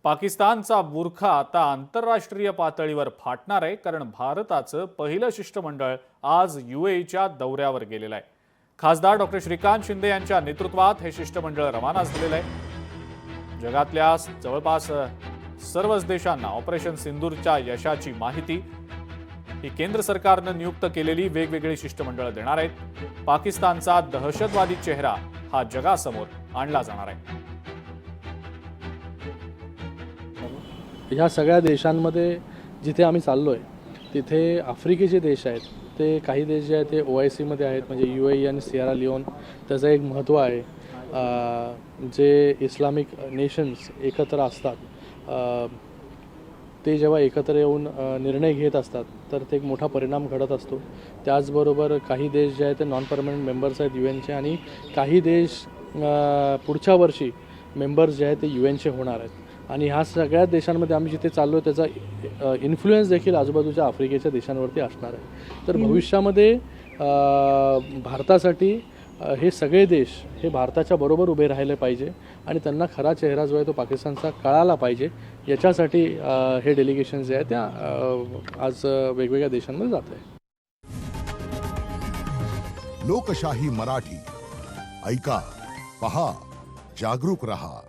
पाकिस्तानचा बुरखा आता आंतरराष्ट्रीय पातळीवर फाटणार आहे, कारण भारताचं पहिलं शिष्टमंडळ आज UAEच्या दौऱ्यावर गेलेलं आहे। खासदार डॉक्टर श्रीकांत शिंदे यांच्या नेतृत्वात हे शिष्टमंडळ रवाना झालेलं आहे। जगातल्या जवळपास सर्वच देशांना ऑपरेशन सिंदूरच्या यशाची माहिती ही केंद्र सरकारनं नियुक्त केलेली वेगवेगळी शिष्टमंडळ देणार आहेत। पाकिस्तानचा दहशतवादी चेहरा हा जगासमोर आणला जाणार आहे। ह्या सगळ्या देशांमध्ये जिथे आम्ही चाललो आहे तिथे आफ्रिकेचे देश आहेत, ते काही देश जे आहेत ते OIC मध्ये आहेत, म्हणजे UAE आणि सिएरा लिओन। त्याचं एक महत्त्व आहे, जे इस्लामिक नेशन्स एकत्र असतात ते जेव्हा एकत्र येऊन निर्णय घेत असतात तर ते एक मोठा परिणाम घडत असतो। त्याचबरोबर काही देश जे आहेत ते नॉन परमनंट मेंबर्स आहेत UNचे, आणि काही देश पुढच्या वर्षी मेंबर्स जे आहेत ते UNचे होणार आहेत। आणि ह्या सगळ्या देशांमध्ये आम्ही जिथे चाललो आहे त्याचा इन्फ्लुएन्स देखील आजूबाजूच्या आफ्रिकेच्या देशांवरती असणार आहे। तर भविष्यामध्ये भारतासाठी हे सगळे देश हे भारताच्या बरोबर उभे राहिले पाहिजे आणि त्यांना खरा चेहरा जो आहे तो पाकिस्तानचा कळाला पाहिजे, याच्यासाठी हे डेलिगेशन जे आहे त्या आज वेगवेगळ्या देशांमध्ये जात आहे। लोकशाही मराठी ऐका, पहा, जागरूक रहा।